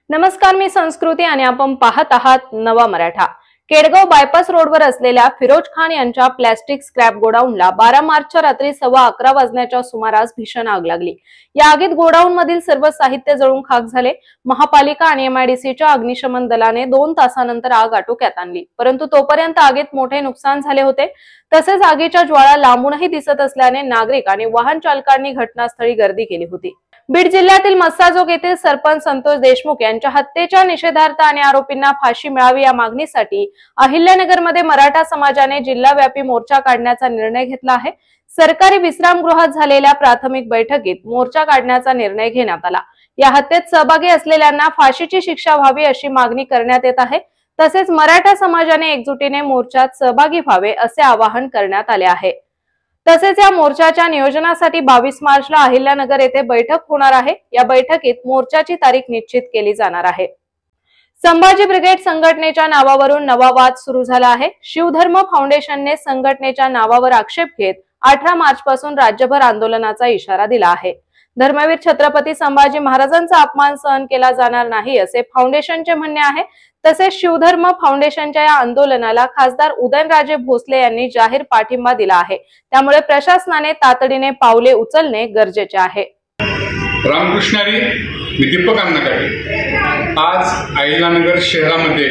नमस्कार, मी संस्कृती आणि आपण पाहत आहात नवा मराठा। केडगाव बायपास रोडवर असलेल्या फिरोज खान यांच्या प्लास्टिक स्क्रॅप गोडाऊनला 12 मार्चच्या रात्री 11:15 वाजण्याच्या सुमारास भीषण आग लागली। या आगीत गोडाऊन मधील सर्व साहित्य जळून खाक झाले। महापालिका आणि एमआयडीसीच्या अग्निशमन दलाने 2 तासानंतर आग आटोक्यात आणली, परंतु तोपर्यंत आगीत मोठे नुकसान झाले होते। तसेच आगीच्या ज्वाळा लांबूनही दिसत असल्याने नागरिक आणि वाहन चालकांनी घटनास्थळी गर्दी केली होती। बीड जिल्ह्यातील मस्साजोग येथील सरपंच संतोष देशमुख यांच्या हत्येच्या निषेधार्थ आणि आरोपींना फाशी मिळावी या मागणीसाठी अहिल्यानगरमध्ये मराठा समाजाने जिल्हाव्यापी मोर्चा काढण्याचा निर्णय घेतला आहे। सरकारी विश्रामगृहात झालेल्या प्राथमिक बैठकीत मोर्चा काढण्याचा निर्णय घेण्यात आला। या हत्येत सहभागी असलेल्यांना फाशीची शिक्षा व्हावी अशी मागणी करण्यात येत आहे। तसेच मराठा समाजाने एकजुटीने मोर्चात सहभागी व्हावे असे आवाहन करण्यात आले आहे। तसेच या मोर्चाच्या नियोजनासाठी 22 मार्चला अहिल्यानगर येथे बैठक होणार आहे। या बैठकीत मोर्चाची तारीख निश्चित केली जाणार आहे। संभाजी ब्रिगेड संघटनेच्या नावावरून नवा वाद सुरू झाला आहे। शिवधर्म फाउंडेशनने संघटनेच्या नावावर आक्षेप घेत 18 मार्च पासून राज्यभर आंदोलनाचा इशारा दिला आहे। धर्मवीर छत्रपती संभाजी महाराजांचा अपमान सहन केला जाणार नाही असे फाउंडेशनचे म्हणणे आहे। तसेच शिवधर्म फाउंडेशनच्या या आंदोलनाला खासदार उदयनराजे भोसले यांनी जाहीर पाठिंबा दिला आहे। त्यामुळे प्रशासनाने तातडीने पावले उचलणे गरजेचे आहे। रामकृष्णारी, मी दीपक अन्नाकाटे। आज अहिल्यानगर शहरामध्ये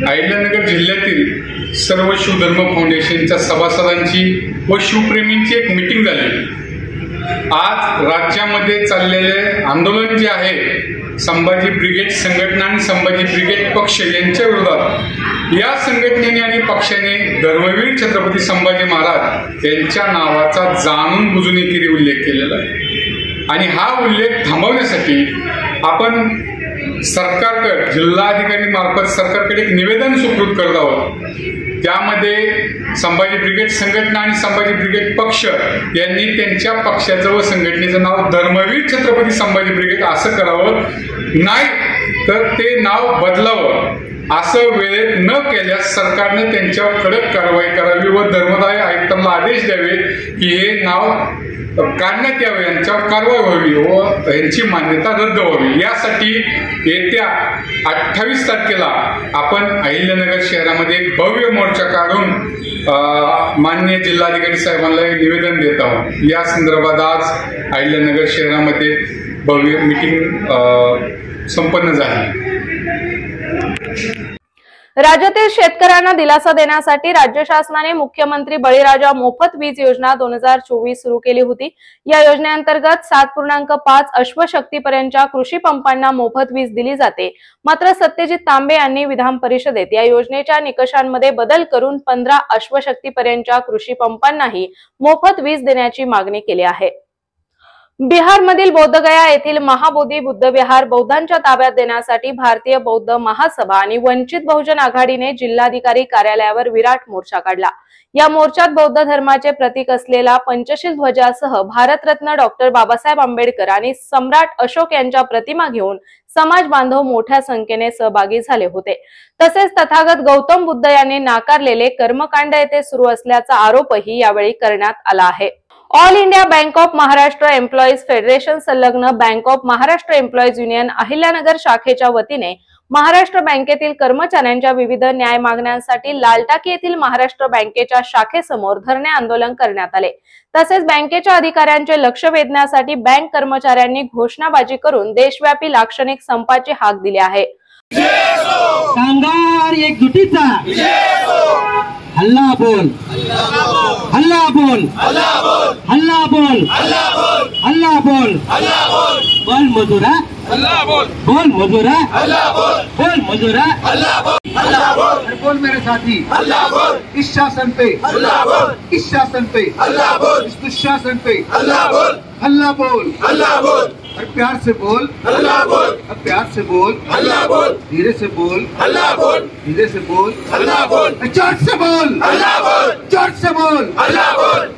अहिल्यानगर जिल्ह्यातील सर्व शिवधर्म फाउंडेशनच्या सभासदांची व शिवप्रेमींची एक मीटिंग झाली। आज राज्यामध्ये चाललेले आंदोलन जे आहे संभाजी ब्रिगेड संघटना आणि संभाजी ब्रिगेड पक्ष यांच्या विरोधात, या संघटनेने आणि पक्षाने धर्मवीर छत्रपती संभाजी महाराज यांच्या नावाचा जाणून बुजून एकेरी उल्लेख केलेला आहे। आणि हा उल्लेख थांबवण्यासाठी आपण सरकारकडे, जिल्हाधिकारी मार्फत सरकारकडे एक निवेदन सुपूर्द करत आहोत। त्यामध्ये संभाजी ब्रिगेड संघटना आणि संभाजी ब्रिगेड पक्ष यांनी त्यांच्या पक्षाचं व संघटनेचं नाव धर्मवीर छत्रपती संभाजी ब्रिगेड असं करावं, नाही तर ते नाव बदलावं। असं वेळेत न केल्यास सरकारने त्यांच्यावर कडक कारवाई करावी व धर्मदाय आयुक्तांना आदेश द्यावे की हे नाव काढण्यात यावे, यांच्यावर कारवाई व्हावी व यांची मान्यता रद्द व्हावी। यासाठी येत्या 28 तारखेला आपण अहिल्यानगर शहरामध्ये एक भव्य मोर्चा काढून माननीय जिल्हाधिकारी साहेबांना निवेदन देत आहोत। या संदर्भात आज अहिल्यानगर शहरामध्ये भव्य मीटिंग संपन्न झाली। राज्यातील शेतकऱ्यांना दिलासा देण्यासाठी राज्य शासनाने मुख्यमंत्री बळीराजा मोफत वीज योजना 2024 सुरू केली होती। या योजनेअंतर्गत 7.5 अश्वशक्तीपर्यंतच्या कृषी पंपांना मोफत वीज दिली जाते। मात्र सत्यजित तांबे यांनी विधान परिषदेत या योजनेच्या निकषांमध्ये बदल करून 15 अश्वशक्तीपर्यंतच्या कृषी पंपांनाही मोफत वीज देण्याची मागणी केली आहे। बिहारमधील बोधगया येथील महाबोधी बुद्ध विहार बौद्धांच्या ताब्यात देण्यासाठी भारतीय बौद्ध महासभा आणि वंचित बहुजन आघाडीने जिल्हाधिकारी कार्यालयावर विराट मोर्चा काढला। या मोर्चात बौद्ध धर्माचे प्रतीक असलेला पंचशील ध्वजासह भारतरत्न डॉक्टर बाबासाहेब आंबेडकर आणि सम्राट अशोक यांच्या प्रतिमा घेऊन समाज बांधव मोठ्या संख्येने सहभागी झाले होते। तसेच तथागत गौतम बुद्ध यांनी नाकारलेले कर्मकांड येथे सुरू असल्याचा आरोपही यावेळी करण्यात आला आहे। All India bank of Maharashtra employees federation संलग्न bank of Maharashtra employees union Ahilyanagar शाखेच्या वतीने महाराष्ट्र बँकेतील कर्मचाऱ्यांच्या विविध न्याय मागण्यांसाठी लालटाकी येथील महाराष्ट्र बँकेच्या शाखेसमोर धरणे आंदोलन करण्यात आले। तसेच बँकेच्या अधिकाऱ्यांचे लक्ष वेधण्यासाठी बँक कर्मचाऱ्यांनी घोषणाबाजी करून देशव्यापी लाक्षणिक संपाची हाक दिली आहे। कामगार एकजुटीचा हल्ला बोल, हल्ला बोल, हल्ला बोल, हल्ला बोल, बोल मजुरा, बोल मजुरा, बोल मजुरा, बोल मेरे साथी, इस शासन पे, इस शासन पे, इस दुशासन पे हल्ला बोल, और प्यार से बोल, और प्यार से बोल, धीरे से बोल, धीरे से बोल, जोर से बोल, जोर से बोल।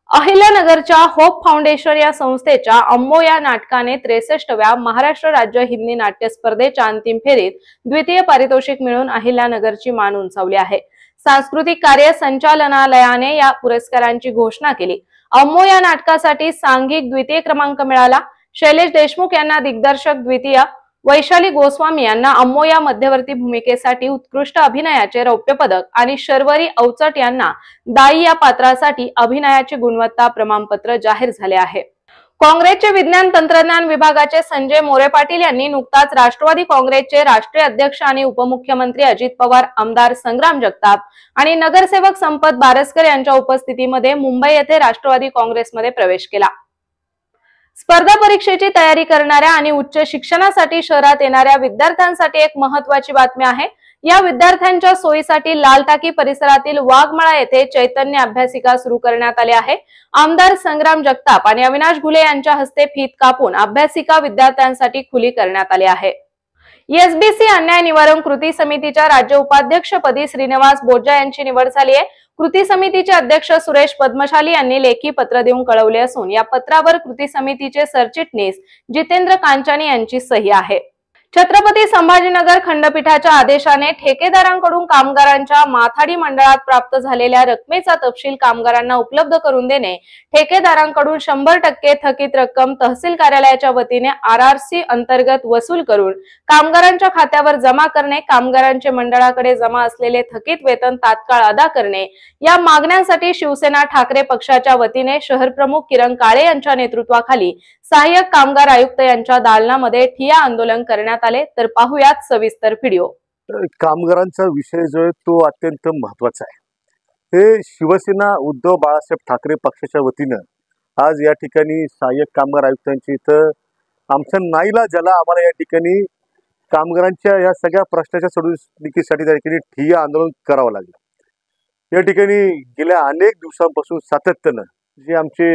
अहिल्यानगरच्या होप फाउंडेशन या संस्थेच्या अम्मो या नाटकाने 63व्या महाराष्ट्र राज्य हिंदी नाट्य स्पर्धेच्या अंतिम फेरीत द्वितीय पारितोषिक मिळून अहिल्यानगरची मान उंचावली आहे। सांस्कृतिक कार्य संचालनालयाने या पुरस्कारांची घोषणा केली। अम्मो या नाटकासाठी सांघिक द्वितीय क्रमांक मिळाला। शैलेश देशमुख यांना दिग्दर्शक द्वितीय, वैशाली गोस्वामी यांना अम्मो या मध्यवर्ती भूमिकेसाठी उत्कृष्ट अभिनयाचे रौप्य पदक आणि शर्वरी अवचट यांना दाई या पात्रासाठी अभिनयाची गुणवत्ता प्रमाणपत्र जाहीर झाले आहे। काँग्रेसचे विज्ञान तंत्रज्ञान विभागाचे संजय मोरे पाटील यांनी नुकताच राष्ट्रवादी काँग्रेसचे राष्ट्रीय अध्यक्ष आणि उपमुख्यमंत्री अजित पवार, आमदार संग्राम जगताप आणि नगरसेवक संपत बारसकर यांच्या उपस्थितीमध्ये मुंबई येथे राष्ट्रवादी काँग्रेसमध्ये प्रवेश केला। स्पर्धा परीक्षेची तयारी करणाऱ्या आणि उच्च शिक्षणासाठी शहरात येणाऱ्या विद्यार्थ्यांसाठी एक महत्त्वाची बातमी आहे। या विद्यार्थ्यांच्या सोयीसाठी लाल टाकी परिसरातील वाघमळा येथे चैतन्य अभ्यासिका सुरू करण्यात आली आहे। आमदार संग्राम जगताप आणि अविनाश घुले यांच्या हस्ते फीत कापून अभ्यासिका विद्यार्थ्यांसाठी खुली करण्यात आली आहे। एसबीसी अन्याय निवारण कृती समितीच्या राज्य उपाध्यक्षपदी श्रीनिवास बोज्जा यांची निवड झाली आहे। कृती समितीचे अध्यक्ष सुरेश पद्मशाली यांनी लेखी पत्र देऊन कळवले असून या पत्रावर कृती समितीचे सरचिटणीस जितेंद्र कांचानी यांची सही आहे। छत्रपती संभाजीनगर खंडपीठाच्या आदेशाने ठेकेदारांकडून कामगारांच्या माथाडी मंडळात प्राप्त झालेल्या रकमेचा तपशील कामगारांना उपलब्ध करून देणे, ठेकेदारांकडून 100% थकीत रक्कम तहसील कार्यालयाच्या वतीने आरआरसी अंतर्गत वसूल करून कामगारांच्या खात्यावर जमा करणे, कामगारांचे मंडळाकडे जमा असलेले थकीत वेतन तात्काळ अदा करणे या मागण्यांसाठी शिवसेना ठाकरे पक्षाच्या वतीने शहर प्रमुख किरण काळे यांच्या नेतृत्वाखाली सहाय्यक कामगार आयुक्त यांच्या दालनामध्ये ठिय्या आंदोलन करण्यात आले। तर पाहूयात सविस्तर व्हिडिओ। कामगारांचा विषय जो आहे तो अत्यंत महत्त्वाचा आहे। हे शिवसेना उद्धव बाळासाहेब ठाकरे पक्षाच्या वतीनं आज या ठिकाणी सहाय्यक कामगार आयुक्तांची इथं आमच्या नाईलाजाला आम्हाला या ठिकाणी कामगारांच्या या सगळ्या प्रश्नाच्या सोडवणुकीसाठी त्या ठिकाणी ठिय्या आंदोलन करावं लागलं। या ठिकाणी गेल्या अनेक दिवसांपासून सातत्यानं जे आमचे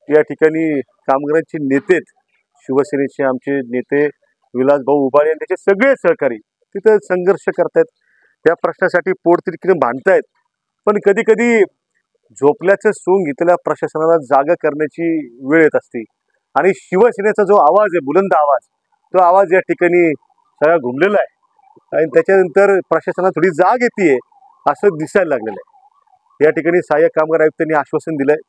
या ठिकाणी कामगारांचे नेते, शिवसेनेचे आमचे नेते विलास भाऊ उबाळे आणि त्याचे सगळे सहकारी तिथं संघर्ष करतायत, त्या प्रश्नासाठी पोटतिडकीने भांडतायत। पण कधी कधी झोपल्याचं सोंग घेतलेल्या प्रशासनाला जागा करण्याची वेळ येत असते आणि शिवसेनेचा जो आवाज आहे, बुलंद आवाज, तो आवाज या ठिकाणी सगळा घुमलेला आहे आणि त्याच्यानंतर प्रशासनाला थोडी जाग येते असं दिसायला लागलेलं आहे। या ठिकाणी सहाय्यक कामगार आयुक्तांनी आश्वासन दिलंय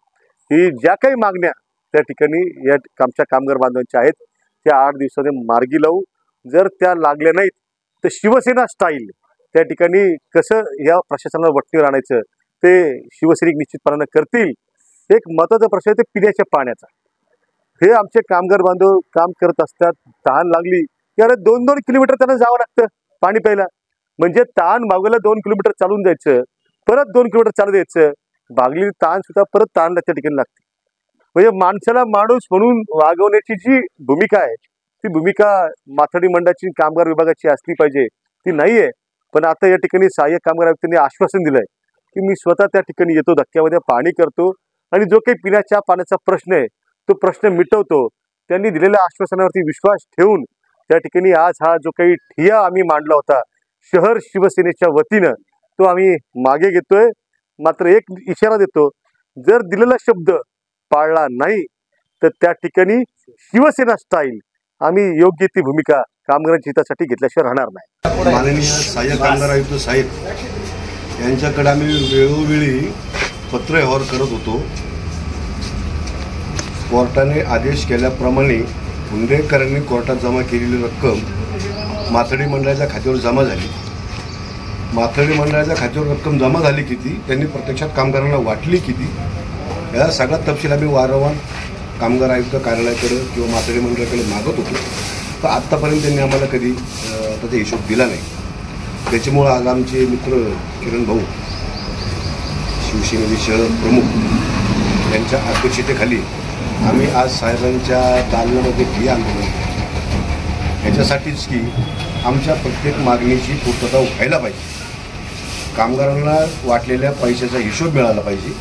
की ज्या काही मागण्या त्या ठिकाणी या आमच्या कामगार बांधवांच्या आहेत त्या 8 दिवसांमध्ये मार्गी लावू। जर त्या लागल्या नाहीत तर शिवसेना स्टाईल त्या ठिकाणी कसं या प्रशासनाला वटणीवर आणायचं ते शिवसैनिक निश्चितपणाने करतील। एक महत्त्वाचा प्रश्न आहे ते पिण्याच्या पाण्याचा। हे आमचे कामगार बांधव काम करत असतात, तहान लागली की अरे 2-2 किलोमीटर त्यांना जावं लागतं पाणी प्यायला। म्हणजे तहान भागवला 2 किलोमीटर चालून जायचं, परत 2 किलोमीटर चालत यायचं, भागलेली तहान सुद्धा परत तहानला त्या ठिकाणी लागते। म्हणजे माणसाला माणूस म्हणून वागवण्याची जी भूमिका आहे ती भूमिका माथाडी मंडळाची कामगार विभागाची असली पाहिजे, ती नाहीये। पण आता या ठिकाणी सहाय्यक कामगार आयुक्तांनी आश्वासन दिलंय की मी स्वतः त्या ठिकाणी येतो, धक्क्यामध्ये पाणी करतो आणि जो काही पिण्याच्या पाण्याचा प्रश्न आहे तो प्रश्न मिटवतो। त्यांनी दिलेल्या आश्वासनावरती विश्वास ठेवून त्या ठिकाणी आज हा जो काही ठिय्या आम्ही मांडला होता शहर शिवसेनेच्या वतीनं तो आम्ही मागे घेतोय। मात्र एक इशारा देतो, जर दिलेला शब्द पाळला नाही तर त्या ठिकाणी शिवसेना स्टाईल आम्ही योग्य ती भूमिका कामगारांच्या हितासाठी घेतल्याशिवाय राहणार नाही। माननीय सहाय्यक कामगार आयुक्त साहेब यांच्याकडे आम्ही वेळोवेळी पत्रव्यवहार करत होतो। कोर्टाने आदेश केल्याप्रमाणे हुंडेकरांनी कोर्टात जमा केलेली रक्कम माथाडी मंडळाच्या खात्यावर जमा झाली। माथाडी मंडळाच्या खात्यावर रक्कम जमा झाली किती, त्यांनी प्रत्यक्षात कामगारांना वाटली किती, या सगळा तपशील आम्ही वारंवार कामगार आयुक्त कार्यालयाकडे किंवा माथाडी मंडळाकडे मागत होतो, पण आत्तापर्यंत त्यांनी आम्हाला कधी त्याचा हिशोब दिला नाही। त्याच्यामुळं आज आमचे मित्र किरण भाऊ शिवसेनेचे शहर प्रमुख यांच्या अध्यक्षतेखाली आम्ही आज साहेबांच्या दालनामध्ये ठिय्या आंदोलन केलं। याच्यासाठीच की आमच्या प्रत्येक मागणीची पूर्तता व्हायला पाहिजे, कामगारांना वाटलेल्या पैशाचा हिशोब मिळाला पाहिजे।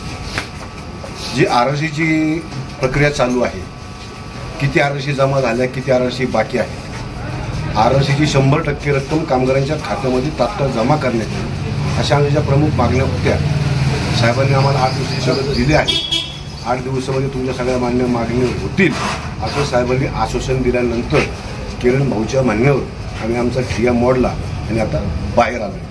जी आरआरसीची प्रक्रिया चालू आहे, किती आरआरसी जमा झाल्या, किती आरआरसी बाकी आहे, आरआरसीची 100% रक्कम कामगारांच्या खात्यामध्ये तात्काळ जमा करण्यात येईल, अशा आमच्या प्रमुख मागण्या होत्या। साहेबांनी आम्हाला 8 दिवसाची दिले आहे, 8 दिवसामध्ये तुमच्या सगळ्या मान्य मागणी होतील असं साहेबांनी आश्वासन दिल्यानंतर किरण भाऊच्या म्हणण्यावर आम्ही आमचा ठिय्या मोडला आणि आता बाहेर आलो।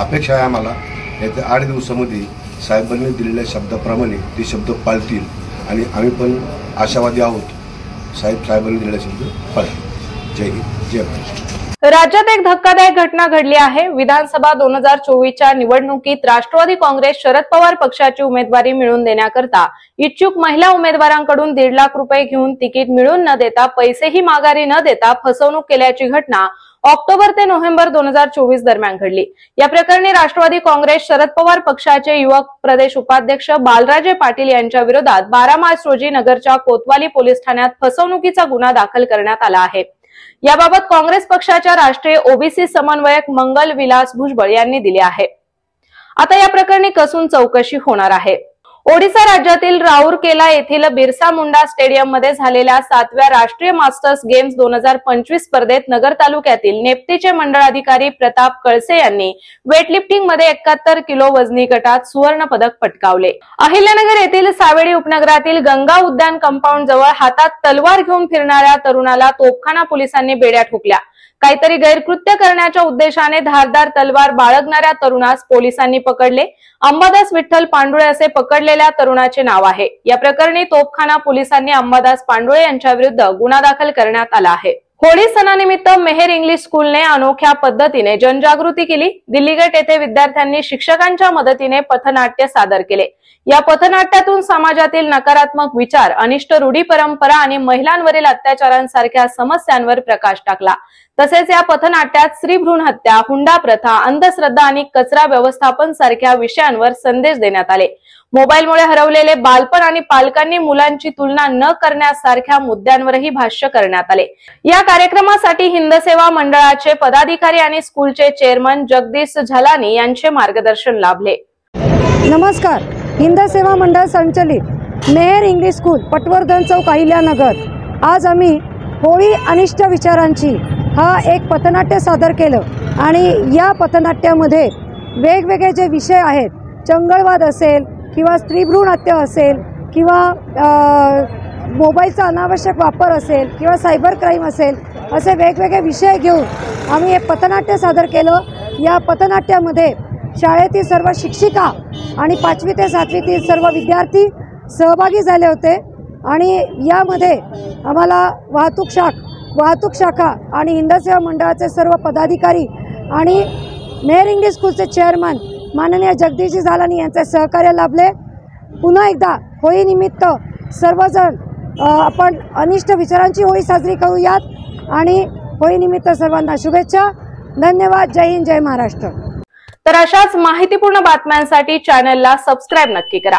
अपेक्षा आहे आम्हाला येत्या 8 दिवसामध्ये साहेबांनी दिलेल्या शब्दाप्रमाणे ते शब्द पाळतील आणि आम्ही पण आशावादी आहोत साहेबांनी दिलेला शब्द पाळतील। जय हिंद। जय महाराष्ट्र. राज्यात एक धक्कादायक घटना घडली आहे. विधानसभा 2024च्या निवडणुकीत राष्ट्रवादी काँग्रेस शरद पवार पक्षाची उमेदवारी मिळवून देण्याकरता इच्छुक महिला उमेदवारांकडून 1.5 लाख रुपये घेऊन तिकीट मिळवून न देता पैसेही माघारी न देता फसवणूक केल्याची घटना ऑक्टोबर ते नोव्हेंबर 2024 दरम्यान घडली. या प्रकरणी राष्ट्रवादी काँग्रेस शरद पवार पक्षाचे युवक प्रदेश उपाध्यक्ष बालराजे पाटील यांच्या विरोधात 12 मार्च रोजी नगरच्या कोतवाली पोलीस ठाण्यात फसवणुकीचा गुन्हा दाखल करण्यात आला आहे. याबाबत काँग्रेस पक्षाच्या राष्ट्रीय ओबीसी समन्वयक मंगल विलास भुजबळ यांनी दिले आहे. आता या प्रकरणी कसून चौकशी होणार आहे. ओडिशा राज्यातील राउरकेला येथील बिरसा मुंडा स्टेडियम मध्ये झालेल्या 7व्या राष्ट्रीय मास्टर्स गेम्स 2025 स्पर्धेत नगर तालुक्यातील नेप्तीचे मंडळ अधिकारी प्रताप कळसे यांनी वेटलिफ्टिंग मध्ये 71 किलो वजनी गटात सुवर्ण पदक पटकावले. अहिल्यानगर येथील सावेडी उपनगरातील गंगा उद्यान कंपाऊंड जवळ हातात तलवार घेऊन फिरणाऱ्या तरुणाला तोफखाना पोलिसांनी बेड्या ठोकल्या. काहीतरी गैरकृत्य करण्याच्या उद्देशाने धारदार तलवार बाळगणाऱ्या तरुणास पोलिसांनी पकडले. अंबादास विठ्ठल पांडुळे असे पकडलेल्या तरुणाचे नाव आहे. या प्रकरणी तोफखाना पोलिसांनी अंबादास पांडुळे यांच्या विरुद्ध गुन्हा दाखल करण्यात आला आहे. होळी सणानिमित्त मेहर इंग्लिश स्कूलने अनोख्या पद्धतीने जनजागृती केली. दिल्ली गेट येथे विद्यार्थ्यांनी शिक्षकांच्या मदतीने पथनाट्य सादर केले. या पथनाट्यातून समाजातील नकारात्मक विचार, अनिष्ट रूढी परंपरा आणि महिलांवरील अत्याचारांसारख्या समस्यांवर प्रकाश टाकला. तसेच या पथनाट्यात स्त्री भ्रूण हत्या, हुंडा प्रथा, अंधश्रद्धा आणि कचरा व्यवस्थापन सारख्या विषयांवर संदेश देण्यात आले. मोबाईलमुळे हरवलेले बालपण आणि पालकांनी मुलांची तुलना न करण्यासारख्या मुद्द्यांवरही भाष्य करण्यात आले. या कार्यक्रमासाठी हिंदसेवा मंडळाचे पदाधिकारी आणि स्कूलचे चेअरमन जगदीश झलानी यांचे मार्गदर्शन लाभले. नमस्कार. हिंदसेवा मंडळ संचलित मेहर इंग्लिश स्कूल, पटवर्धन चौक, अहिल्यानगर. आज आम्ही होळी अनिष्ट विचारांची हा एक पथनाट्य सादर केलं आणि या पथनाट्यामध्ये वेगवेगळे जे विषय आहेत, चंगळवाद असेल किंवा स्त्रीभ्रूण हत्या असेल किंवा मोबाईलचा अनावश्यक वापर असेल किंवा सायबर क्राईम असेल, असे वेगवेगळे विषय घेऊन आम्ही हे पथनाट्य सादर केलं. या पथनाट्यामध्ये शाळेतील सर्व शिक्षिका आणि 5वी ते 7वीतील सर्व विद्यार्थी सहभागी झाले होते आणि यामध्ये आम्हाला वाहतूक शाखा आणि हिंदसेवा मंडळाचे सर्व पदाधिकारी आणि मेहर इंग्लिश स्कूलचे चेअरमन माननीय जगदीश झालानी यांचे सहकार्य लाभले. पुन्हा एकदा होळीनिमित्त सर्वजण आपण अनिष्ट विचारांची होळी साजरी करूयात आणि होळीनिमित्त सर्वांना शुभेच्छा. धन्यवाद. जय हिंद, जय महाराष्ट्र. तर अशाच माहितीपूर्ण बातम्यांसाठी चॅनलला सबस्क्राईब नक्की करा.